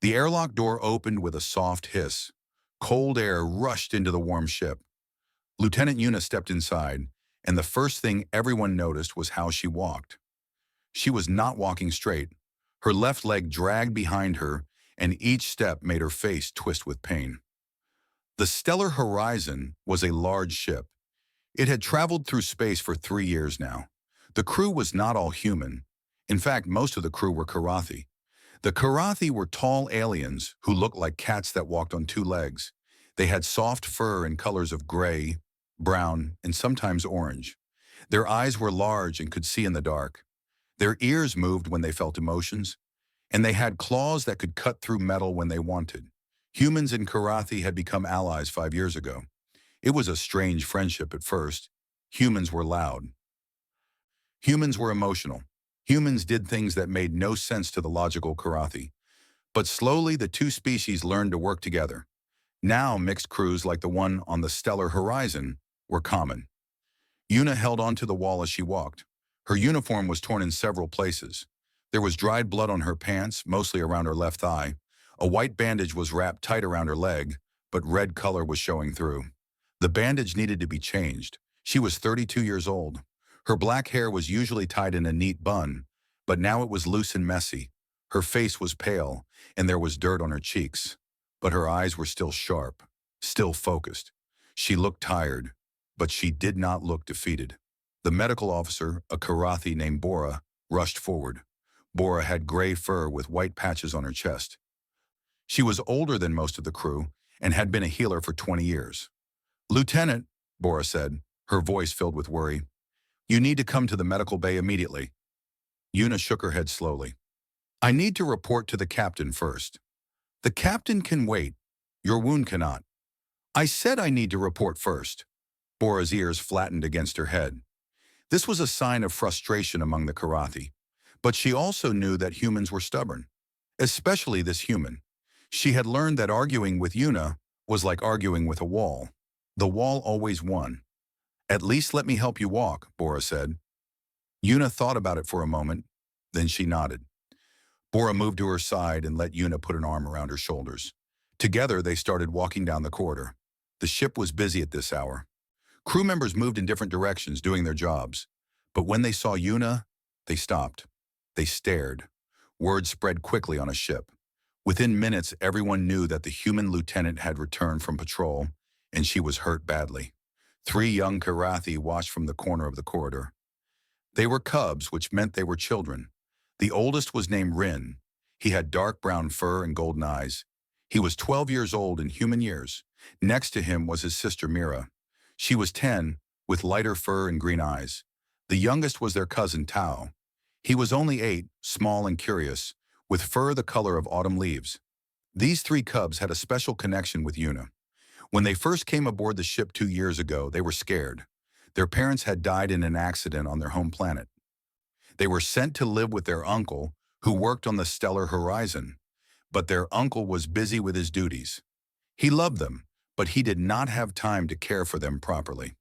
The airlock door opened with a soft hiss. Cold air rushed into the warm ship. Lieutenant Yuna stepped inside, and the first thing everyone noticed was how she walked. She was not walking straight. Her left leg dragged behind her, and each step made her face twist with pain. The Stellar Horizon was a large ship. It had traveled through space for 3 years now. The crew was not all human. In fact, most of the crew were Karathi. The Karathi were tall aliens who looked like cats that walked on two legs. They had soft fur in colors of gray, brown, and sometimes orange. Their eyes were large and could see in the dark. Their ears moved when they felt emotions, and they had claws that could cut through metal when they wanted. Humans and Karathi had become allies 5 years ago. It was a strange friendship at first. Humans were loud. Humans were emotional. Humans did things that made no sense to the logical Karathi. But slowly the two species learned to work together. Now mixed crews like the one on the Stellar Horizon were common. Yuna held onto the wall as she walked. Her uniform was torn in several places. There was dried blood on her pants, mostly around her left thigh. A white bandage was wrapped tight around her leg, but red color was showing through. The bandage needed to be changed. She was 32 years old. Her black hair was usually tied in a neat bun, but now it was loose and messy. Her face was pale, and there was dirt on her cheeks. But her eyes were still sharp, still focused. She looked tired, but she did not look defeated. The medical officer, a Karathi named Bora, rushed forward. Bora had gray fur with white patches on her chest. She was older than most of the crew and had been a healer for 20 years. "Lieutenant," Bora said, her voice filled with worry, "you need to come to the medical bay immediately." Yuna shook her head slowly. "I need to report to the captain first." "The captain can wait. Your wound cannot." "I said I need to report first." Bora's ears flattened against her head. This was a sign of frustration among the Karathi. But she also knew that humans were stubborn, especially this human. She had learned that arguing with Yuna was like arguing with a wall. The wall always won. "At least let me help you walk," Bora said. Yuna thought about it for a moment, then she nodded. Bora moved to her side and let Yuna put an arm around her shoulders. Together, they started walking down the corridor. The ship was busy at this hour. Crew members moved in different directions, doing their jobs. But when they saw Yuna, they stopped. They stared. Word spread quickly on a ship. Within minutes, everyone knew that the human lieutenant had returned from patrol, and she was hurt badly. 3 young Karathi watched from the corner of the corridor. They were cubs, which meant they were children. The oldest was named Rin. He had dark brown fur and golden eyes. He was 12 years old in human years. Next to him was his sister Mira. She was 10, with lighter fur and green eyes. The youngest was their cousin Tao. He was only 8, small and curious, with fur the color of autumn leaves. These 3 cubs had a special connection with Yuna. When they first came aboard the ship 2 years ago, they were scared. Their parents had died in an accident on their home planet. They were sent to live with their uncle, who worked on the Stellar Horizon. But their uncle was busy with his duties. He loved them, but he did not have time to care for them properly.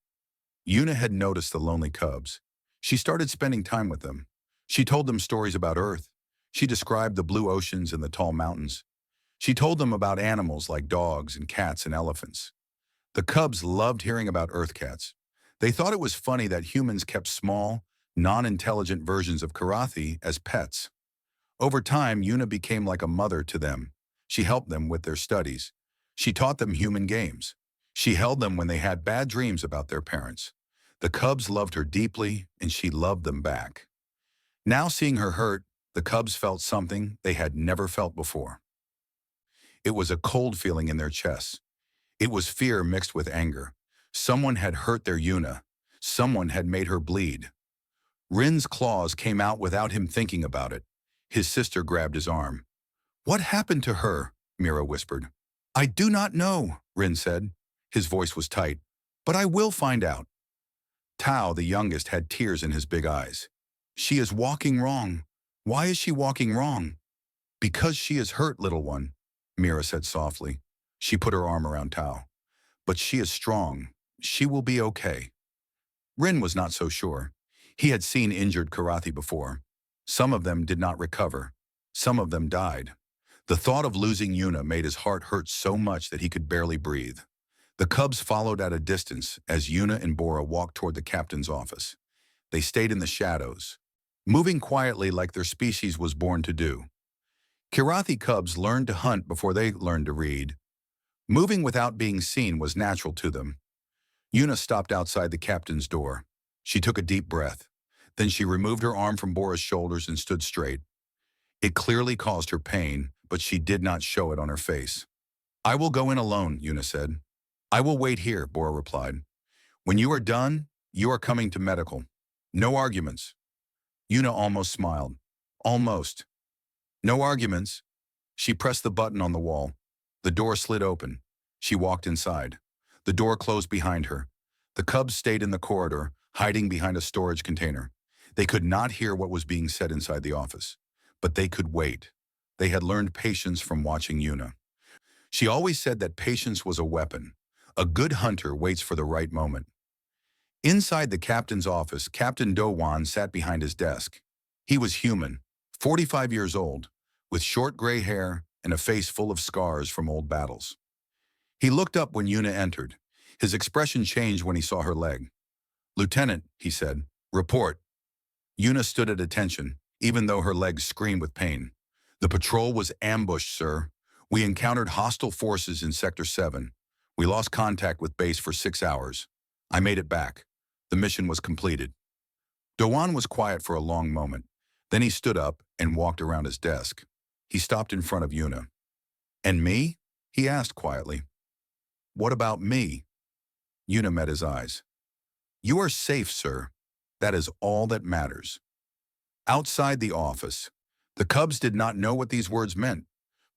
Yuna had noticed the lonely cubs. She started spending time with them. She told them stories about Earth. She described the blue oceans and the tall mountains. She told them about animals like dogs and cats and elephants. The cubs loved hearing about Earth cats. They thought it was funny that humans kept small, non-intelligent versions of Karathi as pets. Over time, Yuna became like a mother to them. She helped them with their studies. She taught them human games. She held them when they had bad dreams about their parents. The cubs loved her deeply, and she loved them back. Now seeing her hurt, the cubs felt something they had never felt before. It was a cold feeling in their chests. It was fear mixed with anger. Someone had hurt their Yuna. Someone had made her bleed. Rin's claws came out without him thinking about it. His sister grabbed his arm. "What happened to her?" Mira whispered. "I do not know," Rin said. His voice was tight. "But I will find out." Tao, the youngest, had tears in his big eyes. "She is walking wrong. Why is she walking wrong?" "Because she is hurt, little one," Mira said softly. She put her arm around Tao. "But she is strong. She will be okay." Rin was not so sure. He had seen injured Karathi before. Some of them did not recover. Some of them died. The thought of losing Yuna made his heart hurt so much that he could barely breathe. The cubs followed at a distance as Yuna and Bora walked toward the captain's office. They stayed in the shadows, moving quietly like their species was born to do. Kirathi cubs learned to hunt before they learned to read. Moving without being seen was natural to them. Yuna stopped outside the captain's door. She took a deep breath. Then she removed her arm from Bora's shoulders and stood straight. It clearly caused her pain, but she did not show it on her face. "I will go in alone," Yuna said. "I will wait here," Bora replied. "When you are done, you are coming to medical. No arguments." Yuna almost smiled. Almost. No arguments. She pressed the button on the wall. The door slid open. She walked inside. The door closed behind her. The cubs stayed in the corridor, hiding behind a storage container. They could not hear what was being said inside the office. But they could wait. They had learned patience from watching Yuna. She always said that patience was a weapon. A good hunter waits for the right moment. Inside the captain's office, Captain Do-Wan sat behind his desk. He was human, 45 years old, with short gray hair and a face full of scars from old battles. He looked up when Yuna entered. His expression changed when he saw her leg. "Lieutenant," he said, "report." Yuna stood at attention, even though her legs screamed with pain. "The patrol was ambushed, sir. We encountered hostile forces in Sector 7. We lost contact with base for 6 hours. I made it back. The mission was completed." Do-Wan was quiet for a long moment. Then he stood up and walked around his desk. He stopped in front of Yuna. "And me?" he asked quietly. "What about me?" Yuna met his eyes. "You are safe, sir. That is all that matters." Outside the office, the cubs did not know what these words meant,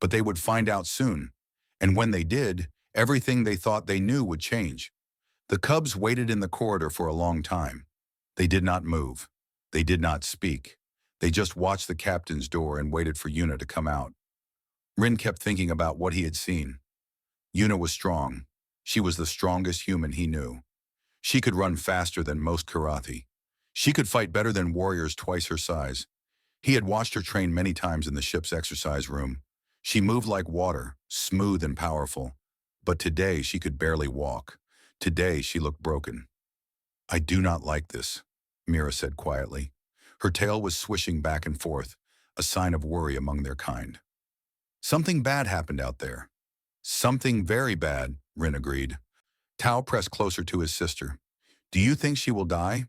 but they would find out soon. And when they did, everything they thought they knew would change. The cubs waited in the corridor for a long time. They did not move. They did not speak. They just watched the captain's door and waited for Yuna to come out. Rin kept thinking about what he had seen. Yuna was strong. She was the strongest human he knew. She could run faster than most Kirathi. She could fight better than warriors twice her size. He had watched her train many times in the ship's exercise room. She moved like water, smooth and powerful. But today she could barely walk. Today she looked broken. "I do not like this," Mira said quietly. Her tail was swishing back and forth, a sign of worry among their kind. "Something bad happened out there." "Something very bad," Rin agreed. Tao pressed closer to his sister. "Do you think she will die?"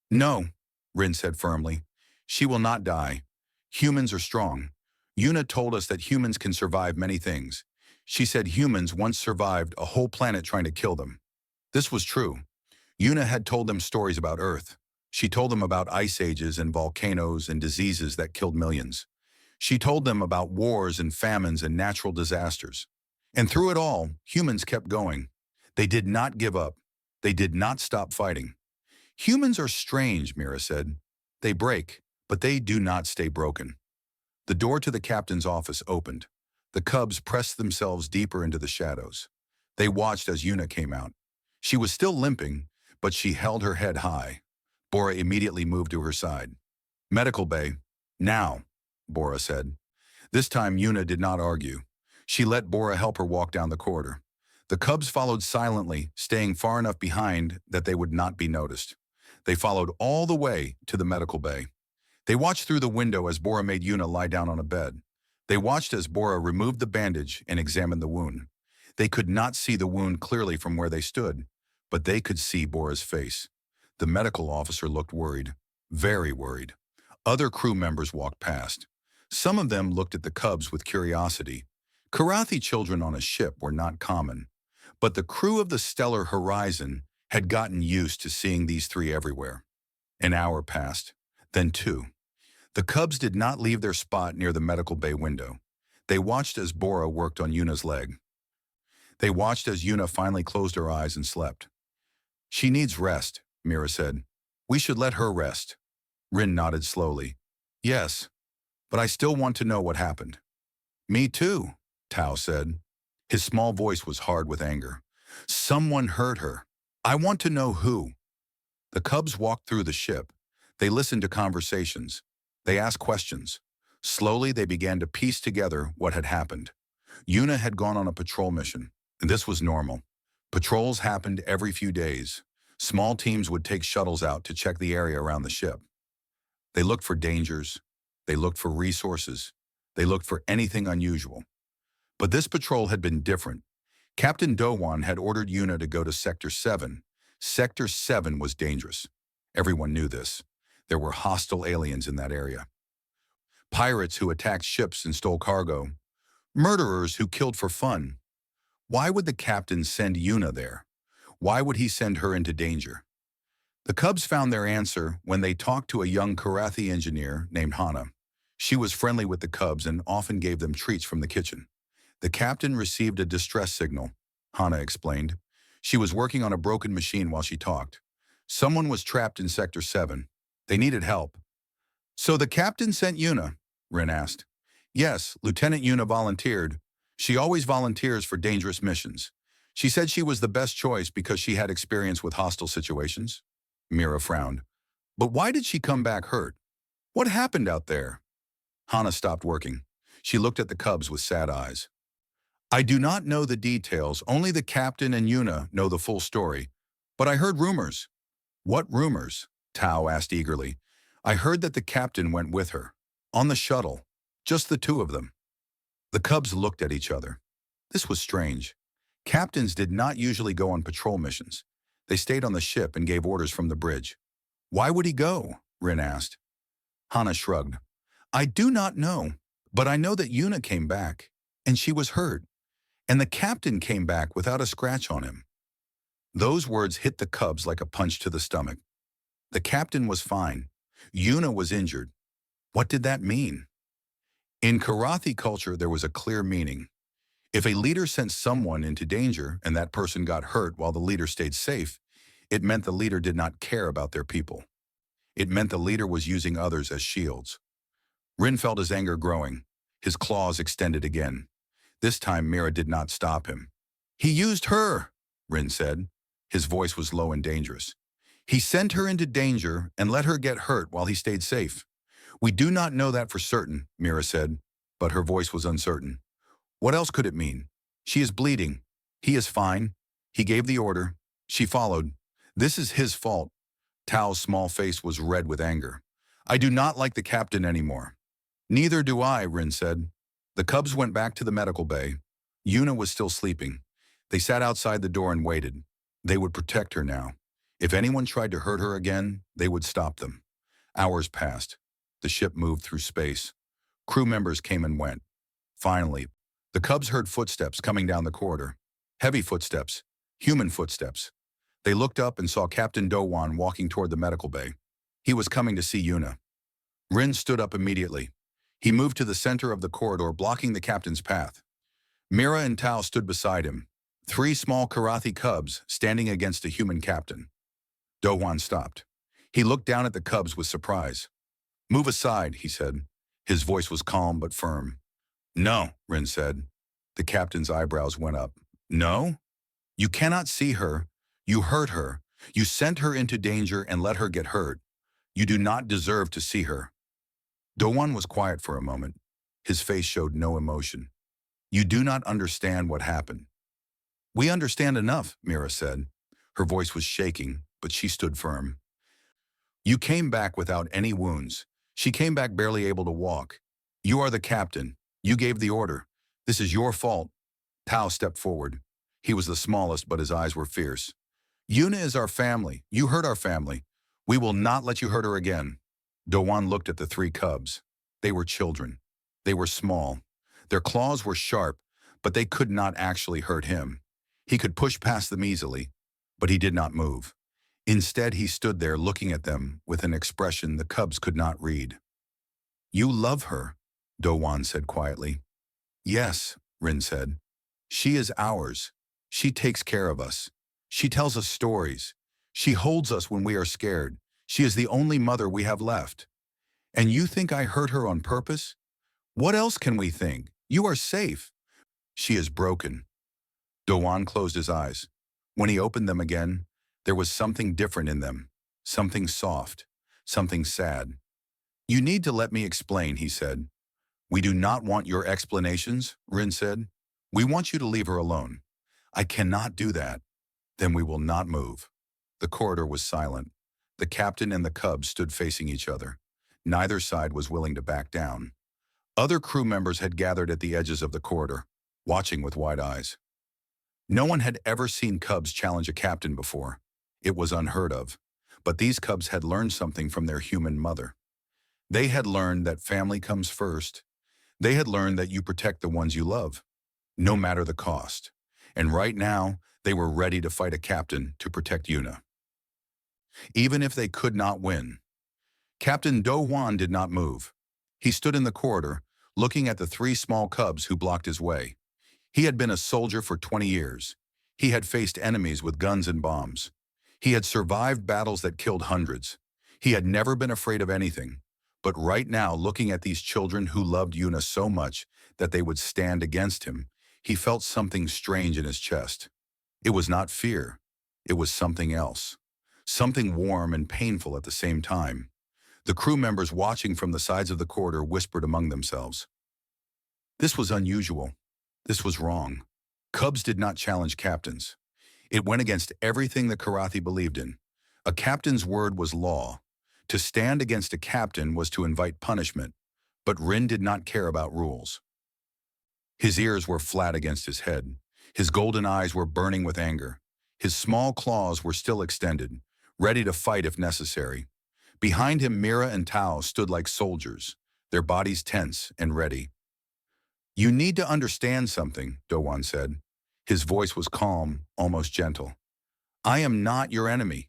"No," Rin said firmly. "She will not die. Humans are strong. Yuna told us that humans can survive many things. She said humans once survived a whole planet trying to kill them. This was true. Yuna had told them stories about Earth. She told them about ice ages and volcanoes and diseases that killed millions. She told them about wars and famines and natural disasters. And through it all, humans kept going. They did not give up. They did not stop fighting. Humans are strange, Mira said. They break, but they do not stay broken. The door to the captain's office opened. The cubs pressed themselves deeper into the shadows. They watched as Yuna came out. She was still limping, but she held her head high. Bora immediately moved to her side. "Medical bay. Now," Bora said. This time Yuna did not argue. She let Bora help her walk down the corridor. The cubs followed silently, staying far enough behind that they would not be noticed. They followed all the way to the medical bay. They watched through the window as Bora made Yuna lie down on a bed. They watched as Bora removed the bandage and examined the wound. They could not see the wound clearly from where they stood, but they could see Bora's face. The medical officer looked worried, very worried. Other crew members walked past. Some of them looked at the cubs with curiosity. Kirathi children on a ship were not common, but the crew of the Stellar Horizon had gotten used to seeing these three everywhere. An hour passed, then two. The cubs did not leave their spot near the medical bay window. They watched as Bora worked on Yuna's leg. They watched as Yuna finally closed her eyes and slept. "She needs rest," Mira said. "We should let her rest." Rin nodded slowly. "Yes, but I still want to know what happened." "Me too," Tao said. His small voice was hard with anger. "Someone hurt her. I want to know who." The cubs walked through the ship. They listened to conversations. They asked questions. Slowly, they began to piece together what had happened. Yuna had gone on a patrol mission, and this was normal. Patrols happened every few days. Small teams would take shuttles out to check the area around the ship. They looked for dangers. They looked for resources. They looked for anything unusual. But this patrol had been different. Captain Dowan had ordered Yuna to go to Sector 7. Sector 7 was dangerous. Everyone knew this. There were hostile aliens in that area. Pirates who attacked ships and stole cargo. Murderers who killed for fun. Why would the captain send Yuna there? Why would he send her into danger? The Cubs found their answer when they talked to a young Karathi engineer named Hana. She was friendly with the Cubs and often gave them treats from the kitchen. The captain received a distress signal, Hana explained. She was working on a broken machine while she talked. Someone was trapped in Sector 7. They needed help. So the captain sent Yuna? Rin asked. Yes, Lieutenant Yuna volunteered. She always volunteers for dangerous missions. She said she was the best choice because she had experience with hostile situations. Mira frowned. But why did she come back hurt? What happened out there? Hana stopped working. She looked at the Cubs with sad eyes. I do not know the details. Only the captain and Yuna know the full story. But I heard rumors. What rumors? Tao asked eagerly. I heard that the captain went with her. On the shuttle. Just the two of them. The Cubs looked at each other. This was strange. Captains did not usually go on patrol missions. They stayed on the ship and gave orders from the bridge. Why would he go? Rin asked. Hana shrugged. I do not know, but I know that Yuna came back, and she was hurt. And the captain came back without a scratch on him. Those words hit the Cubs like a punch to the stomach. The captain was fine. Yuna was injured. What did that mean? In Karathi culture, there was a clear meaning. If a leader sent someone into danger and that person got hurt while the leader stayed safe, it meant the leader did not care about their people. It meant the leader was using others as shields. Rin felt his anger growing. His claws extended again. This time, Mira did not stop him. He used her, Rin said. His voice was low and dangerous. He sent her into danger and let her get hurt while he stayed safe. We do not know that for certain, Mira said, but her voice was uncertain. What else could it mean? She is bleeding. He is fine. He gave the order. She followed. This is his fault. Tao's small face was red with anger. I do not like the captain anymore. Neither do I, Rin said. The Cubs went back to the medical bay. Yuna was still sleeping. They sat outside the door and waited. They would protect her now. If anyone tried to hurt her again, they would stop them. Hours passed. The ship moved through space. Crew members came and went. Finally, the Cubs heard footsteps coming down the corridor. Heavy footsteps. Human footsteps. They looked up and saw Captain Dowan walking toward the medical bay. He was coming to see Yuna. Rin stood up immediately. He moved to the center of the corridor, blocking the captain's path. Mira and Tao stood beside him. 3 small Karathi Cubs standing against a human captain. Dowan stopped. He looked down at the Cubs with surprise. Move aside, he said. His voice was calm but firm. No, Rin said. The captain's eyebrows went up. No? You cannot see her. You hurt her. You sent her into danger and let her get hurt. You do not deserve to see her. Dowan was quiet for a moment. His face showed no emotion. You do not understand what happened. We understand enough, Mira said. Her voice was shaking, but she stood firm. You came back without any wounds. She came back barely able to walk. You are the captain. You gave the order. This is your fault. Tao stepped forward. He was the smallest, but his eyes were fierce. Yuna is our family. You hurt our family. We will not let you hurt her again. Dowan looked at the 3 Cubs. They were children. They were small. Their claws were sharp, but they could not actually hurt him. He could push past them easily, but he did not move. Instead, he stood there looking at them with an expression the Cubs could not read. You love her, Dowan said quietly. Yes, Rin said. She is ours. She takes care of us. She tells us stories. She holds us when we are scared. She is the only mother we have left. And you think I hurt her on purpose? What else can we think? You are safe. She is broken. Dowan closed his eyes. When he opened them again, there was something different in them. Something soft. Something sad. You need to let me explain, he said. We do not want your explanations, Rin said. We want you to leave her alone. I cannot do that. Then we will not move. The corridor was silent. The captain and the cubs stood facing each other. Neither side was willing to back down. Other crew members had gathered at the edges of the corridor, watching with wide eyes. No one had ever seen cubs challenge a captain before. It was unheard of. But these cubs had learned something from their human mother. They had learned that family comes first. They had learned that you protect the ones you love, no matter the cost. And right now, they were ready to fight a captain to protect Yuna, even if they could not win. Captain Do Hwan did not move. He stood in the corridor, looking at the three small cubs who blocked his way. He had been a soldier for 20 years. He had faced enemies with guns and bombs. He had survived battles that killed hundreds. He had never been afraid of anything. But right now, looking at these children who loved Yuna so much that they would stand against him, he felt something strange in his chest. It was not fear. It was something else. Something warm and painful at the same time. The crew members watching from the sides of the corridor whispered among themselves. This was unusual. This was wrong. Cubs did not challenge captains. It went against everything the Karathi believed in. A captain's word was law. To stand against a captain was to invite punishment, but Rin did not care about rules. His ears were flat against his head. His golden eyes were burning with anger. His small claws were still extended, ready to fight if necessary. Behind him, Mira and Tao stood like soldiers, their bodies tense and ready. You need to understand something, Do Hwan said. His voice was calm, almost gentle. I am not your enemy.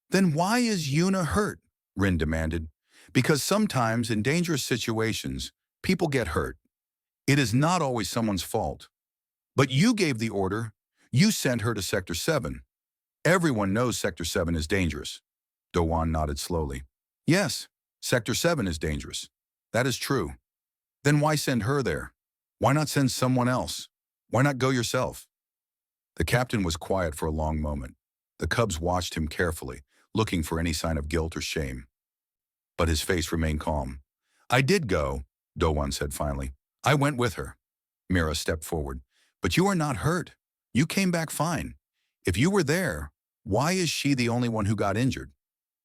Then why is Yuna hurt? Rin demanded. Because sometimes in dangerous situations, people get hurt. It is not always someone's fault. But you gave the order. You sent her to Sector 7. Everyone knows Sector 7 is dangerous. Do Hwan nodded slowly. Yes, Sector 7 is dangerous. That is true. Then why send her there? Why not send someone else? Why not go yourself? The captain was quiet for a long moment. The cubs watched him carefully, looking for any sign of guilt or shame. But his face remained calm. I did go, Do Hwan said finally. I went with her. Mira stepped forward. But you are not hurt. You came back fine. If you were there, why is she the only one who got injured?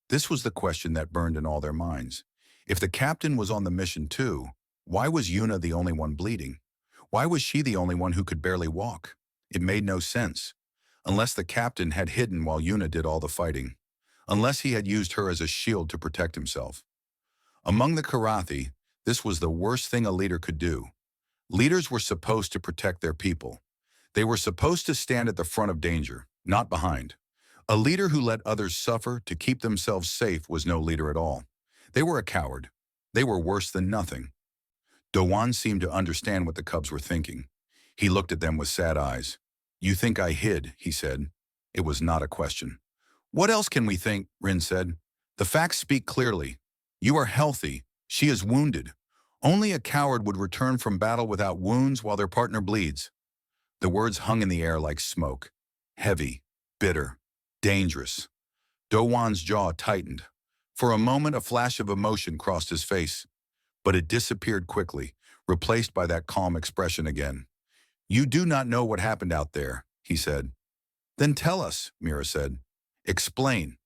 This was the question that burned in all their minds. If the captain was on the mission too, why was Yuna the only one bleeding? Why was she the only one who could barely walk? It made no sense. Unless the captain had hidden while Yuna did all the fighting. Unless he had used her as a shield to protect himself. Among the Karathi, this was the worst thing a leader could do. Leaders were supposed to protect their people. They were supposed to stand at the front of danger, not behind. A leader who let others suffer to keep themselves safe was no leader at all. They were a coward. They were worse than nothing. Do Hwan seemed to understand what the cubs were thinking. He looked at them with sad eyes. You think I hid, he said. It was not a question. What else can we think, Rin said. The facts speak clearly. You are healthy. She is wounded. Only a coward would return from battle without wounds while their partner bleeds. The words hung in the air like smoke. Heavy, bitter, dangerous. Do Hwan's jaw tightened. For a moment, a flash of emotion crossed his face. But it disappeared quickly, replaced by that calm expression again. You do not know what happened out there, he said. Then tell us, Mira said. Explain.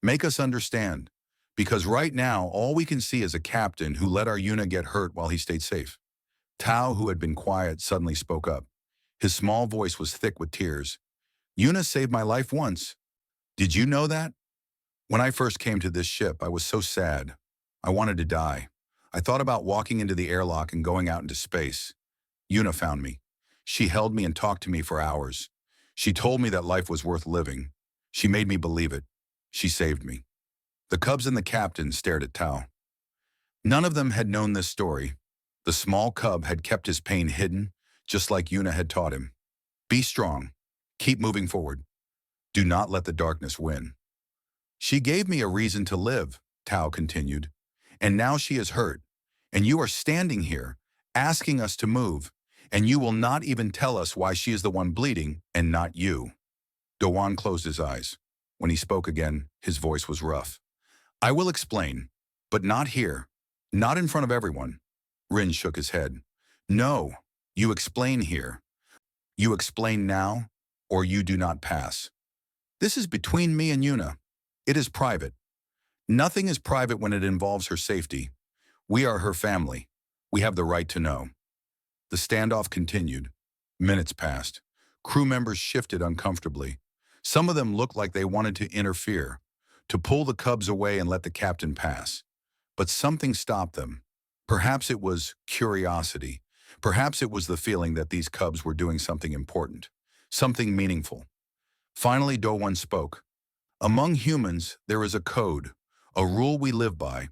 Make us understand. Because right now, all we can see is a captain who let our Yuna get hurt while he stayed safe. Tao, who had been quiet, suddenly spoke up. His small voice was thick with tears. Yuna saved my life once. Did you know that? When I first came to this ship, I was so sad. I wanted to die. I thought about walking into the airlock and going out into space. Yuna found me. She held me and talked to me for hours. She told me that life was worth living. She made me believe it. She saved me. The cubs and the captain stared at Tao. None of them had known this story. The small cub had kept his pain hidden, just like Yuna had taught him. Be strong. Keep moving forward. Do not let the darkness win. She gave me a reason to live, Tao continued. And now she is hurt. And you are standing here, asking us to move, and you will not even tell us why she is the one bleeding and not you. Do Hwan closed his eyes. When he spoke again, his voice was rough. I will explain, but not here, not in front of everyone. Rin shook his head. No, you explain here. You explain now, or you do not pass. This is between me and Yuna. It is private. Nothing is private when it involves her safety. We are her family. We have the right to know. The standoff continued. Minutes passed. Crew members shifted uncomfortably. Some of them looked like they wanted to interfere, to pull the cubs away and let the captain pass. But something stopped them. Perhaps it was curiosity. Perhaps it was the feeling that these cubs were doing something important, something meaningful. Finally, Do-Won spoke. Among humans, there is a code, a rule we live by.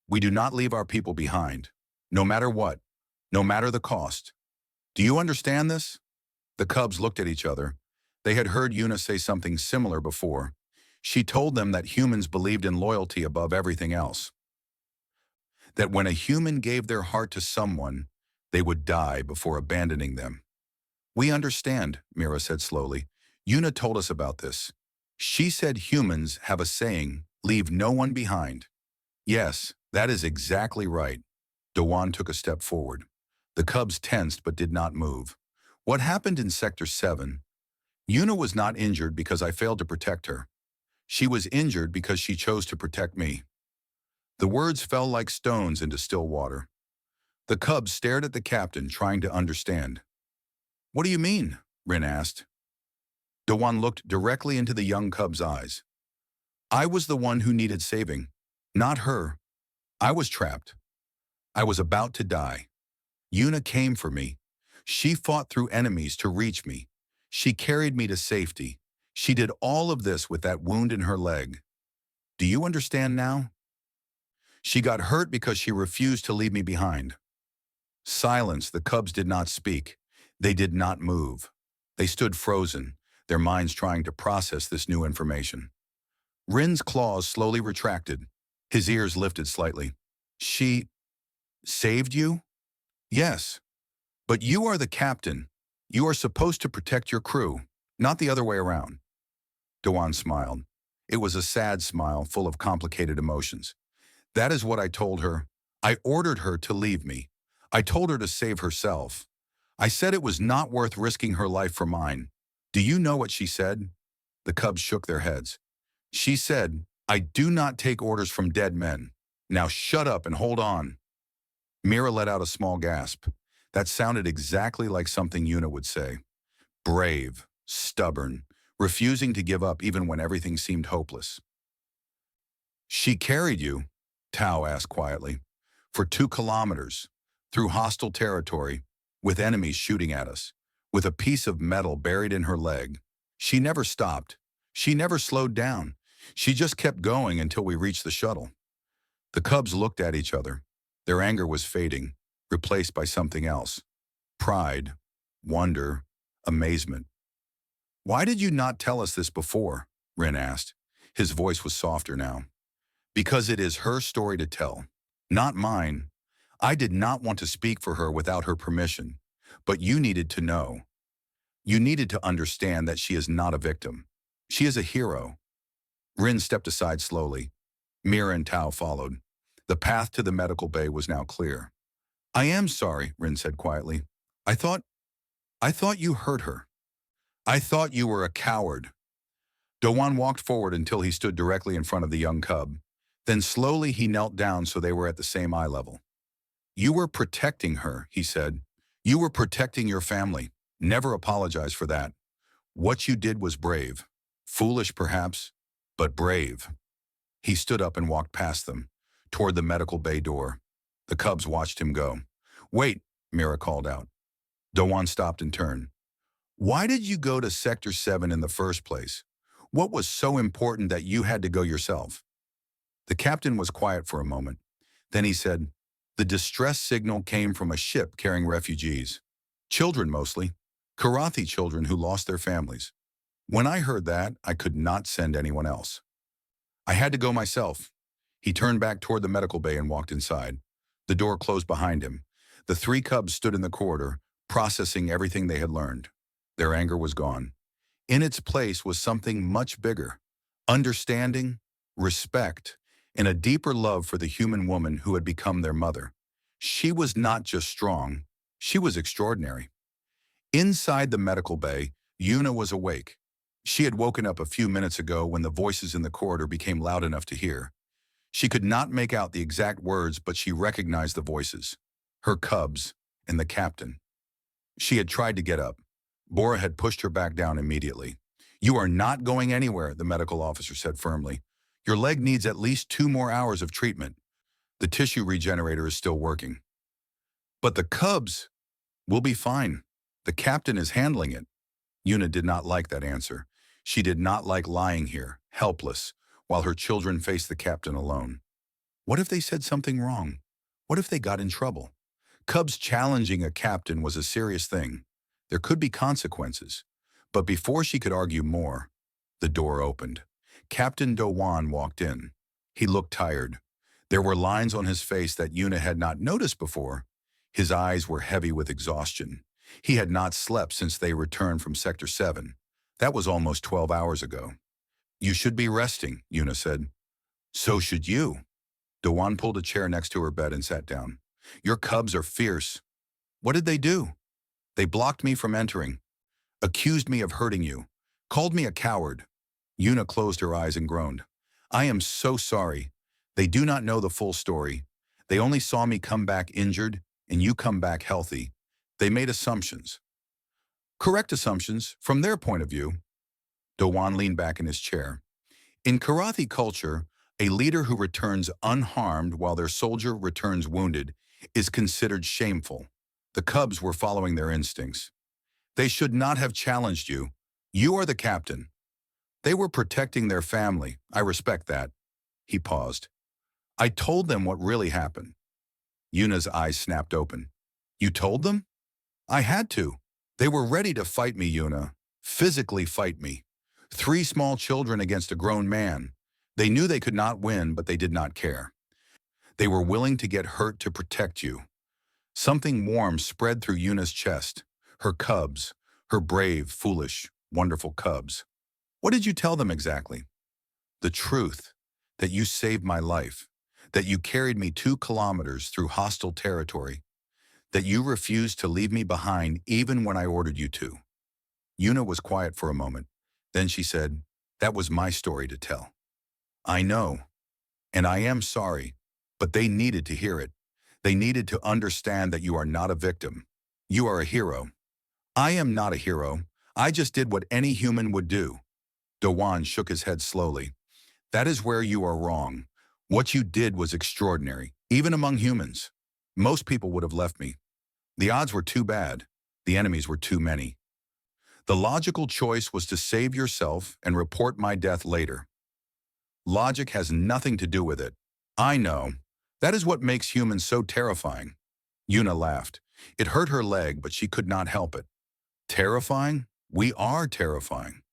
We do not leave our people behind, no matter what, no matter the cost. Do you understand this? The cubs looked at each other. They had heard Yuna say something similar before. She told them that humans believed in loyalty above everything else. That when a human gave their heart to someone, they would die before abandoning them. We understand, Mira said slowly. Yuna told us about this. She said humans have a saying, leave no one behind. Yes, that is exactly right. Do-Won took a step forward. The cubs tensed but did not move. What happened in Sector 7? Yuna was not injured because I failed to protect her. She was injured because she chose to protect me. The words fell like stones into still water. The cubs stared at the captain, trying to understand. What do you mean? Rin asked. Do-Won looked directly into the young cub's eyes. I was the one who needed saving, not her. I was trapped. I was about to die. Yuna came for me. She fought through enemies to reach me. She carried me to safety. She did all of this with that wound in her leg. Do you understand now? She got hurt because she refused to leave me behind. Silence. The cubs did not speak. They did not move. They stood frozen, their minds trying to process this new information. Rin's claws slowly retracted. His ears lifted slightly. She saved you? Yes. But you are the captain. You are supposed to protect your crew, not the other way around. Do-Won smiled. It was a sad smile full of complicated emotions. That is what I told her. I ordered her to leave me. I told her to save herself. I said it was not worth risking her life for mine. Do you know what she said? The cubs shook their heads. She said, I do not take orders from dead men. Now shut up and hold on. Mira let out a small gasp. That sounded exactly like something Yuna would say. Brave, stubborn, refusing to give up even when everything seemed hopeless. She carried you, Tao asked quietly, for 2 kilometers, through hostile territory, with enemies shooting at us, with a piece of metal buried in her leg. She never stopped. She never slowed down. She just kept going until we reached the shuttle. The cubs looked at each other. Their anger was fading, replaced by something else. Pride, wonder, amazement. Why did you not tell us this before? Rin asked. His voice was softer now. Because it is her story to tell, not mine. I did not want to speak for her without her permission, but you needed to know. You needed to understand that she is not a victim. She is a hero. Rin stepped aside slowly. Mira and Tao followed. The path to the medical bay was now clear. I am sorry, Rin said quietly. I thought you hurt her. I thought you were a coward. Do-Won walked forward until he stood directly in front of the young cub. Then slowly he knelt down so they were at the same eye level. You were protecting her, he said. You were protecting your family. Never apologize for that. What you did was brave. Foolish perhaps, but brave. He stood up and walked past them, toward the medical bay door. The cubs watched him go. Wait, Mira called out. Do-Won stopped and turned. Why did you go to Sector 7 in the first place? What was so important that you had to go yourself? The captain was quiet for a moment. Then he said, the distress signal came from a ship carrying refugees. Children mostly. Karathi children who lost their families. When I heard that, I could not send anyone else. I had to go myself. He turned back toward the medical bay and walked inside. The door closed behind him. The 3 cubs stood in the corridor, processing everything they had learned. Their anger was gone. In its place was something much bigger. Understanding, respect, and a deeper love for the human woman who had become their mother. She was not just strong, she was extraordinary. Inside the medical bay, Yuna was awake. She had woken up a few minutes ago when the voices in the corridor became loud enough to hear. She could not make out the exact words, but she recognized the voices. Her cubs and the captain. She had tried to get up. Bora had pushed her back down immediately. "You are not going anywhere," the medical officer said firmly. "Your leg needs at least 2 more hours of treatment. The tissue regenerator is still working." "But the cubs will be fine. The captain is handling it." Yuna did not like that answer. She did not like lying here, helpless, while her children faced the captain alone. What if they said something wrong? What if they got in trouble? Cubs challenging a captain was a serious thing. There could be consequences. But before she could argue more, the door opened. Captain Dowan walked in. He looked tired. There were lines on his face that Yuna had not noticed before. His eyes were heavy with exhaustion. He had not slept since they returned from Sector 7. That was almost 12 hours ago. "You should be resting," Yuna said. "So should you." Dowan pulled a chair next to her bed and sat down. "Your cubs are fierce." "What did they do?" "They blocked me from entering. Accused me of hurting you. Called me a coward." Yuna closed her eyes and groaned. "I am so sorry. They do not know the full story. They only saw me come back injured and you come back healthy. They made assumptions." "Correct assumptions from their point of view." Dowan leaned back in his chair. "In Karathi culture, a leader who returns unharmed while their soldier returns wounded is considered shameful. The cubs were following their instincts. They should not have challenged you. You are the captain. They were protecting their family. I respect that." He paused. "I told them what really happened." Yuna's eyes snapped open. "You told them?" "I had to. They were ready to fight me, Yuna. Physically fight me. 3 small children against a grown man. They knew they could not win, but they did not care. They were willing to get hurt to protect you." Something warm spread through Yuna's chest. Her cubs. Her brave, foolish, wonderful cubs. "What did you tell them exactly?" "The truth. That you saved my life. That you carried me 2 kilometers through hostile territory. That you refused to leave me behind even when I ordered you to." Yuna was quiet for a moment. Then she said, "That was my story to tell." "I know. And I am sorry. But they needed to hear it. They needed to understand that you are not a victim. You are a hero." "I am not a hero. I just did what any human would do." Dowan shook his head slowly. "That is where you are wrong. What you did was extraordinary, even among humans. Most people would have left me. The odds were too bad. The enemies were too many. The logical choice was to save yourself and report my death later. Logic has nothing to do with it. I know. That is what makes humans so terrifying." Yuna laughed. It hurt her leg, but she could not help it. "Terrifying? We are terrifying.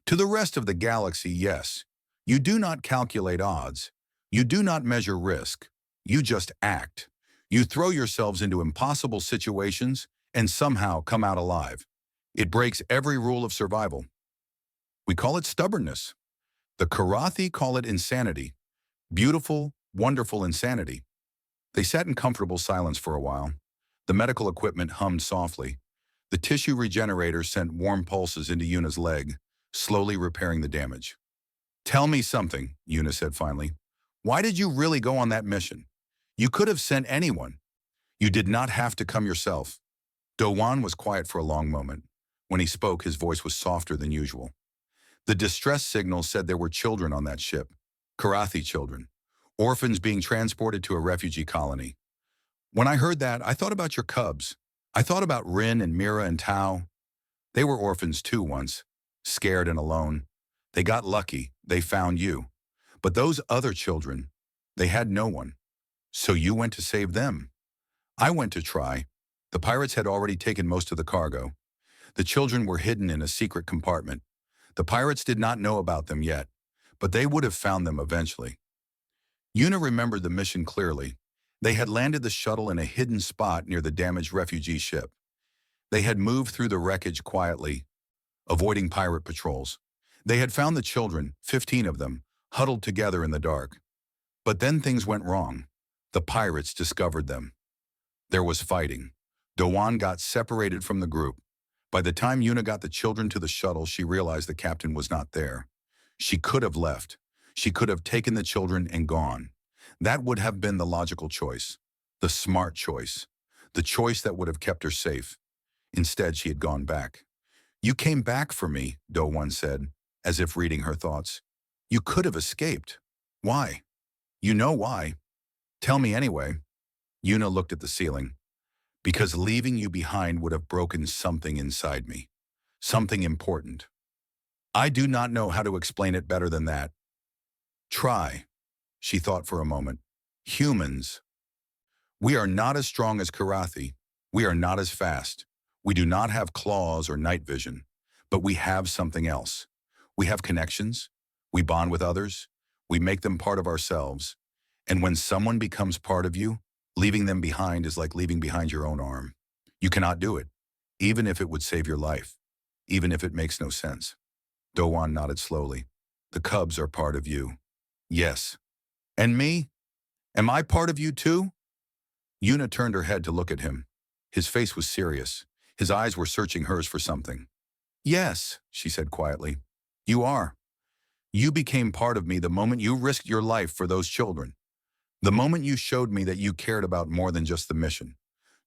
To the rest of the galaxy, yes. You do not calculate odds. You do not measure risk. You just act. You throw yourselves into impossible situations and somehow come out alive. It breaks every rule of survival. We call it stubbornness. The Karathi call it insanity. Beautiful, wonderful insanity." They sat in comfortable silence for a while. The medical equipment hummed softly. The tissue regenerator sent warm pulses into Yuna's leg, slowly repairing the damage. "Tell me something," Yuna said finally. "Why did you really go on that mission? You could have sent anyone. You did not have to come yourself." Dowan was quiet for a long moment. When he spoke, his voice was softer than usual. "The distress signal said there were children on that ship. Karathi children. Orphans being transported to a refugee colony. When I heard that, I thought about your cubs. I thought about Rin and Mira and Tao. They were orphans too once, scared and alone. They got lucky. They found you. But those other children, they had no one. So you went to save them. I went to try. The pirates had already taken most of the cargo. The children were hidden in a secret compartment. The pirates did not know about them yet, but they would have found them eventually." Yuna remembered the mission clearly. They had landed the shuttle in a hidden spot near the damaged refugee ship. They had moved through the wreckage quietly, avoiding pirate patrols. They had found the children, 15 of them, huddled together in the dark. But then things went wrong. The pirates discovered them. There was fighting. Dowan got separated from the group. By the time Yuna got the children to the shuttle, she realized the captain was not there. She could have left. She could have taken the children and gone. That would have been the logical choice, the smart choice, the choice that would have kept her safe. Instead, she had gone back. "You came back for me," Do-won said, as if reading her thoughts. "You could have escaped. Why? You know why. Tell me anyway." Yuna looked at the ceiling. "Because leaving you behind would have broken something inside me. Something important. I do not know how to explain it better than that." "Try." She thought for a moment. "Humans. We are not as strong as Karathi. We are not as fast. We do not have claws or night vision. But we have something else. We have connections. We bond with others. We make them part of ourselves. And when someone becomes part of you, leaving them behind is like leaving behind your own arm. You cannot do it, even if it would save your life, even if it makes no sense." Do-won nodded slowly. "The cubs are part of you." "Yes." "And me? Am I part of you too?" Yuna turned her head to look at him. His face was serious. His eyes were searching hers for something. "Yes," she said quietly. "You are. You became part of me the moment you risked your life for those children. The moment you showed me that you cared about more than just the mission."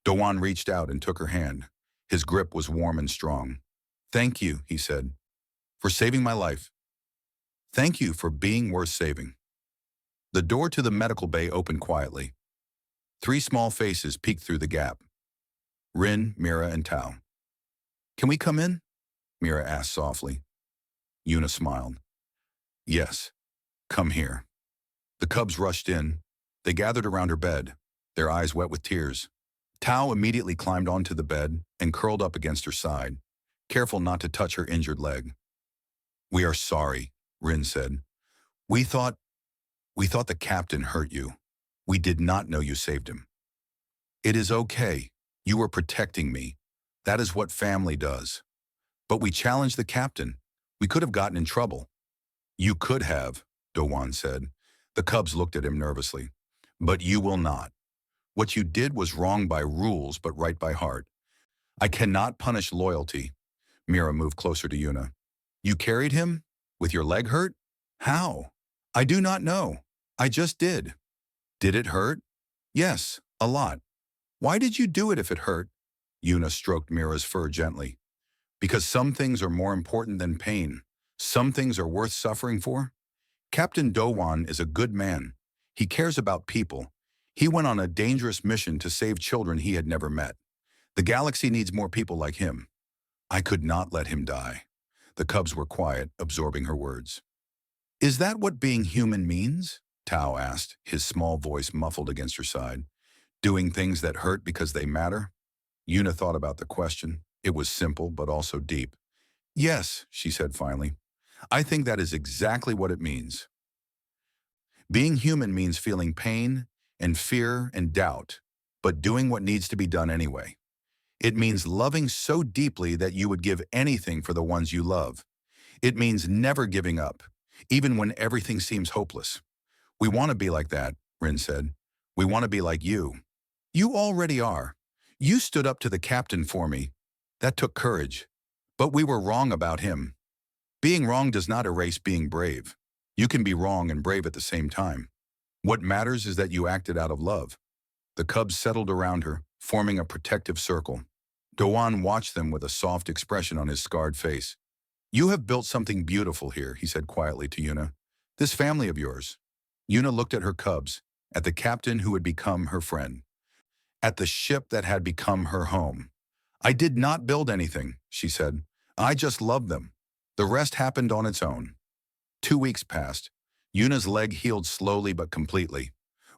Do-won reached out and took her hand. His grip was warm and strong. "Thank you," he said, "for saving my life. Thank you for being worth saving." The door to the medical bay opened quietly. 3 small faces peeked through the gap. Rin, Mira, and Tao. "Can we come in?" Mira asked softly. Yuna smiled. "Yes, come here." The cubs rushed in. They gathered around her bed, their eyes wet with tears. Tao immediately climbed onto the bed and curled up against her side, careful not to touch her injured leg. "We are sorry," Rin said. We thought the captain hurt you. We did not know you saved him." "It is okay. You were protecting me. That is what family does." "But we challenged the captain. We could have gotten in trouble." "You could have," Do-won said. The cubs looked at him nervously. "But you will not. What you did was wrong by rules, but right by heart. I cannot punish loyalty." Mira moved closer to Yuna. "You carried him? With your leg hurt? How?" "I do not know. I just did." "Did it hurt?" "Yes, a lot." "Why did you do it if it hurt?" Yuna stroked Mira's fur gently. "Because some things are more important than pain. Some things are worth suffering for." Captain Do-won is a good man. He cares about people. He went on a dangerous mission to save children he had never met. The galaxy needs more people like him. I could not let him die. The cubs were quiet, absorbing her words. "Is that what being human means?" Tao asked, his small voice muffled against her side. "Doing things that hurt because they matter?" Yuna thought about the question. It was simple, but also deep. "Yes," she said finally. "I think that is exactly what it means. Being human means feeling pain and fear and doubt, but doing what needs to be done anyway. It means loving so deeply that you would give anything for the ones you love. It means never giving up, even when everything seems hopeless." "We want to be like that," Rin said. "We want to be like you." "You already are. You stood up to the captain for me. That took courage. But we were wrong about him. Being wrong does not erase being brave. You can be wrong and brave at the same time. What matters is that you acted out of love." The cubs settled around her, forming a protective circle. Do-won watched them with a soft expression on his scarred face. "You have built something beautiful here," he said quietly to Yuna. "This family of yours." Yuna looked at her cubs, at the captain who had become her friend, at the ship that had become her home. "I did not build anything," she said. "I just loved them. The rest happened on its own." 2 weeks passed. Yuna's leg healed slowly but completely.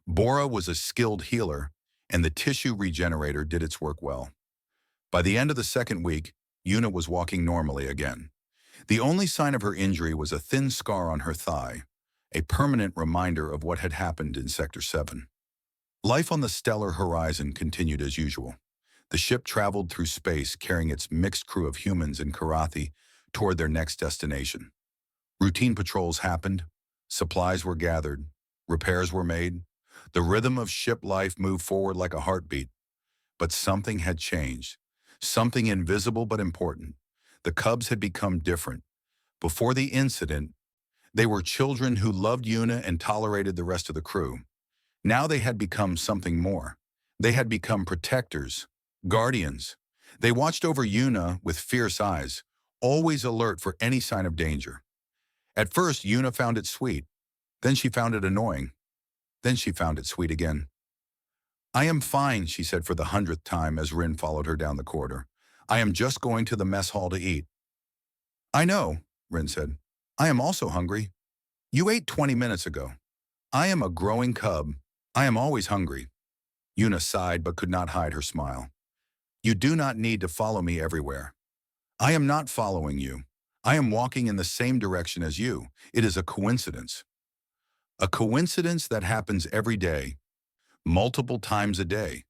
Bora was a skilled healer, and the tissue regenerator did its work well. By the end of the 2nd week, Yuna was walking normally again. The only sign of her injury was a thin scar on her thigh, a permanent reminder of what had happened in Sector 7. Life on the stellar horizon continued as usual. The ship traveled through space carrying its mixed crew of humans and Karathi toward their next destination. Routine patrols happened, supplies were gathered, repairs were made. The rhythm of ship life moved forward like a heartbeat. But something had changed. Something invisible but important. The cubs had become different. Before the incident, they were children who loved Yuna and tolerated the rest of the crew. Now they had become something more. They had become protectors, guardians. They watched over Yuna with fierce eyes, always alert for any sign of danger. At first, Yuna found it sweet. Then she found it annoying. Then she found it sweet again. "I am fine," she said for the 100th time as Rin followed her down the corridor. "I am just going to the mess hall to eat." "I know," Rin said. "I am also hungry. You ate 20 minutes ago. I am a growing cub. I am always hungry." Yuna sighed but could not hide her smile. "You do not need to follow me everywhere. I am not following you. I am walking in the same direction as you. It is a coincidence. A coincidence that happens every day, multiple times a day.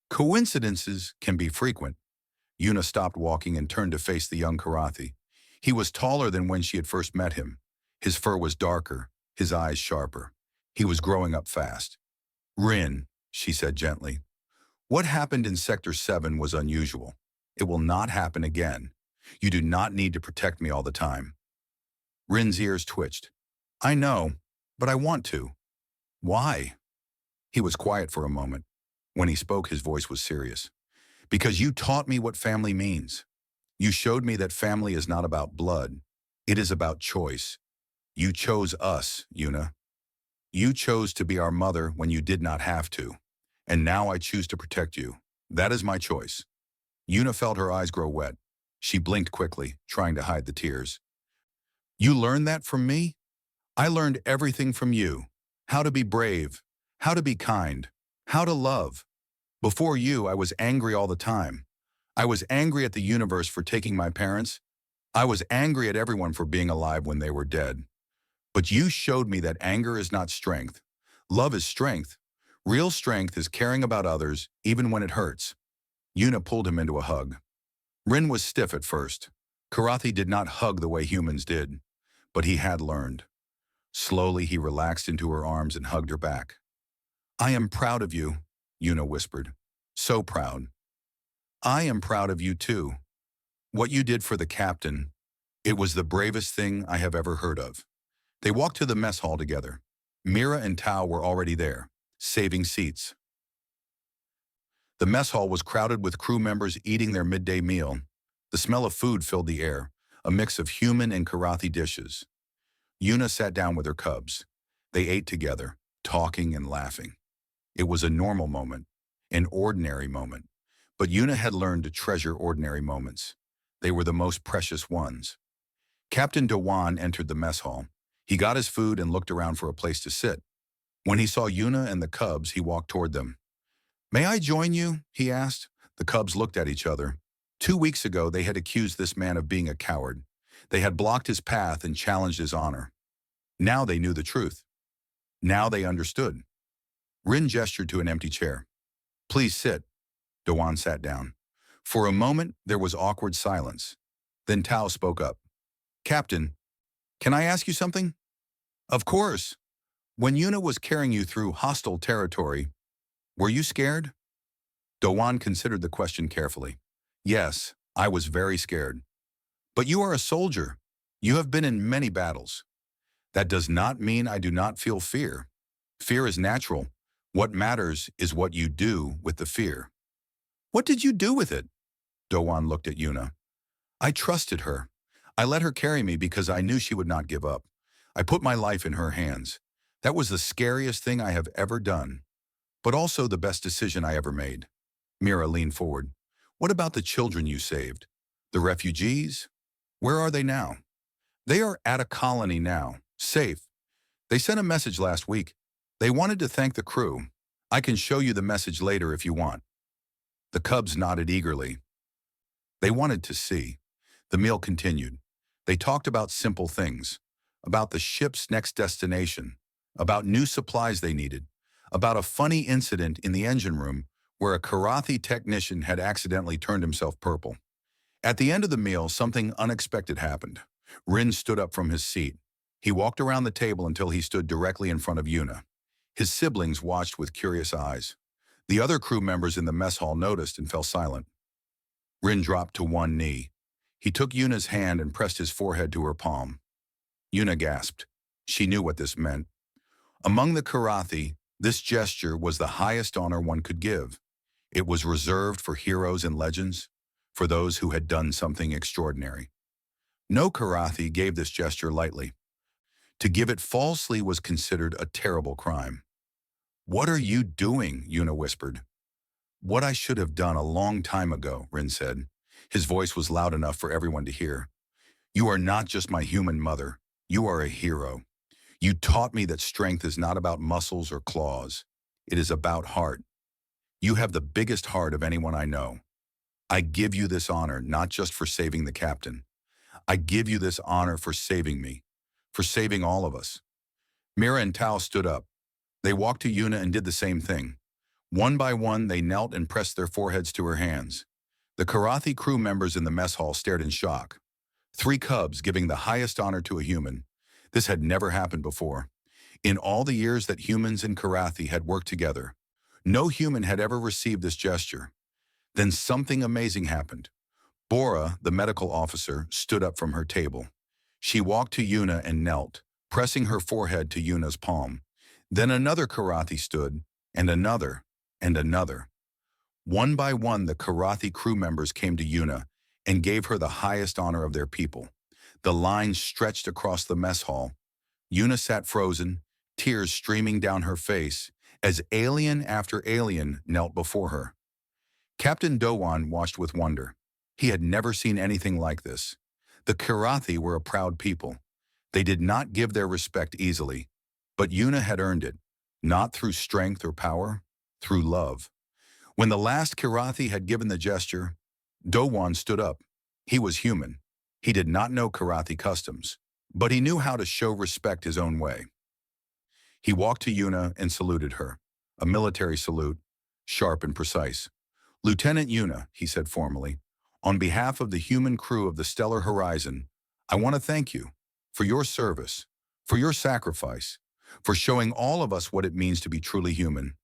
Coincidences can be frequent." Yuna stopped walking and turned to face the young Karathi. He was taller than when she had first met him. His fur was darker, his eyes sharper. He was growing up fast. "Rin," she said gently, "what happened in Sector 7 was unusual. It will not happen again. You do not need to protect me all the time." Rin's ears twitched. "I know, but I want to." "Why?" He was quiet for a moment. When he spoke, his voice was serious. "Because you taught me what family means. You showed me that family is not about blood. It is about choice. You chose us, Yuna. You chose to be our mother when you did not have to. And now I choose to protect you. That is my choice." Yuna felt her eyes grow wet. She blinked quickly, trying to hide the tears. "You learned that from me? I learned everything from you. How to be brave, how to be kind, how to love. Before you, I was angry all the time. I was angry at the universe for taking my parents. I was angry at everyone for being alive when they were dead. But you showed me that anger is not strength. Love is strength. Real strength is caring about others, even when it hurts." Yuna pulled him into a hug. Rin was stiff at first. Karathi did not hug the way humans did, but he had learned. Slowly, he relaxed into her arms and hugged her back. "I am proud of you," Yuna whispered. "So proud. I am proud of you too. What you did for the captain, it was the bravest thing I have ever heard of." They walked to the mess hall together. Mira and Tao were already there, saving seats. The mess hall was crowded with crew members eating their midday meal. The smell of food filled the air, a mix of human and Karathi dishes. Yuna sat down with her cubs. They ate together, talking and laughing. It was a normal moment, an ordinary moment. But Yuna had learned to treasure ordinary moments. They were the most precious ones. Captain Dewan entered the mess hall. He got his food and looked around for a place to sit. When he saw Yuna and the cubs, he walked toward them. "May I join you?" he asked. The cubs looked at each other. 2 weeks ago, they had accused this man of being a coward. They had blocked his path and challenged his honor. Now they knew the truth. Now they understood. Rin gestured to an empty chair. "Please sit." Dewan sat down. For a moment, there was awkward silence. Then Tao spoke up. "Captain, can I ask you something?" "Of course." "When Yuna was carrying you through hostile territory, were you scared?" Dewan considered the question carefully. "Yes, I was very scared." "But you are a soldier. You have been in many battles." "That does not mean I do not feel fear. Fear is natural. What matters is what you do with the fear." "What did you do with it?" Dewan looked at Yuna. "I trusted her. I let her carry me because I knew she would not give up. I put my life in her hands. That was the scariest thing I have ever done, but also the best decision I ever made." Mira leaned forward. "What about the children you saved? The refugees? Where are they now?" "They are at a colony now, safe. They sent a message last week. They wanted to thank the crew. I can show you the message later if you want." The cubs nodded eagerly. They wanted to see. The meal continued. They talked about simple things, about the ship's next destination, about new supplies they needed, about a funny incident in the engine room where a Karathi technician had accidentally turned himself purple. At the end of the meal, something unexpected happened. Rin stood up from his seat. He walked around the table until he stood directly in front of Yuna. His siblings watched with curious eyes. The other crew members in the mess hall noticed and fell silent. Rin dropped to one knee. He took Yuna's hand and pressed his forehead to her palm. Yuna gasped. She knew what this meant. Among the Karathi, this gesture was the highest honor one could give. It was reserved for heroes and legends, for those who had done something extraordinary. No Karathi gave this gesture lightly. To give it falsely was considered a terrible crime. "What are you doing?" Yuna whispered. "What I should have done a long time ago," Rin said. His voice was loud enough for everyone to hear. "You are not just my human mother. You are a hero. You taught me that strength is not about muscles or claws. It is about heart. You have the biggest heart of anyone I know. I give you this honor not just for saving the captain. I give you this honor for saving me, for saving all of us." Mira and Tao stood up. They walked to Yuna and did the same thing. One by one, they knelt and pressed their foreheads to her hands. The Karathi crew members in the mess hall stared in shock. 3 cubs giving the highest honor to a human. This had never happened before. In all the years that humans and Karathi had worked together, no human had ever received this gesture. Then something amazing happened. Bora, the medical officer, stood up from her table. She walked to Yuna and knelt, pressing her forehead to Yuna's palm. Then another Karathi stood, and another, and another. One by one, the Karathi crew members came to Yuna and gave her the highest honor of their people. The line stretched across the mess hall. Yuna sat frozen, tears streaming down her face, as alien after alien knelt before her. Captain Dowan watched with wonder. He had never seen anything like this. The Karathi were a proud people. They did not give their respect easily, but Yuna had earned it, not through strength or power, through love. When the last Karathi had given the gesture, Dowan stood up. He was human. He did not know Karathi customs, but he knew how to show respect his own way. He walked to Yuna and saluted her, a military salute, sharp and precise. "Lieutenant Yuna," he said formally, "on behalf of the human crew of the Stellar Horizon, I want to thank you for your service, for your sacrifice, for showing all of us what it means to be truly human."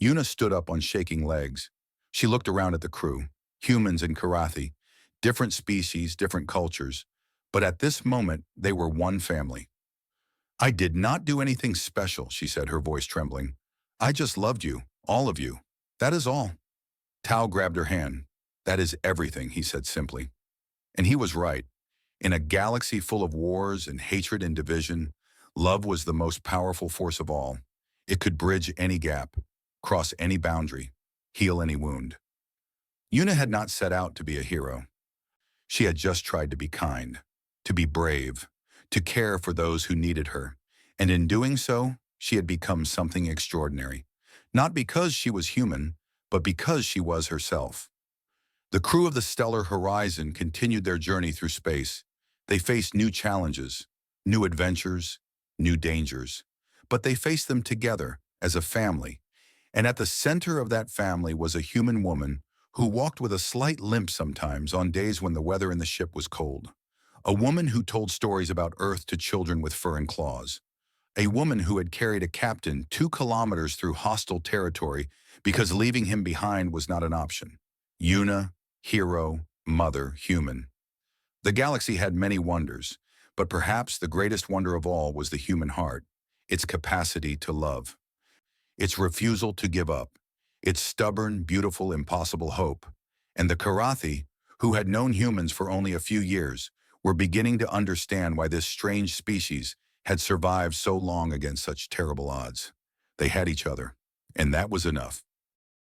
Yuna stood up on shaking legs. She looked around at the crew, humans and Karathi, different species, different cultures, but at this moment they were one family. "I did not do anything special," she said, her voice trembling. "I just loved you, all of you. That is all." Tao grabbed her hand. "That is everything," he said simply. And he was right. In a galaxy full of wars and hatred and division, love was the most powerful force of all. It could bridge any gap, cross any boundary, heal any wound. Yuna had not set out to be a hero. She had just tried to be kind, to be brave, to care for those who needed her. And in doing so, she had become something extraordinary. Not because she was human, but because she was herself. The crew of the Stellar Horizon continued their journey through space. They faced new challenges, new adventures, new dangers. But they faced them together, as a family. And at the center of that family was a human woman who walked with a slight limp sometimes on days when the weather in the ship was cold. A woman who told stories about Earth to children with fur and claws. A woman who had carried a captain 2 kilometers through hostile territory because leaving him behind was not an option. Yuna, hero, mother, human. The galaxy had many wonders, but perhaps the greatest wonder of all was the human heart, its capacity to love, its refusal to give up, its stubborn, beautiful, impossible hope. And the Karathi, who had known humans for only a few years, were beginning to understand why this strange species had survived so long against such terrible odds. They had each other, and that was enough.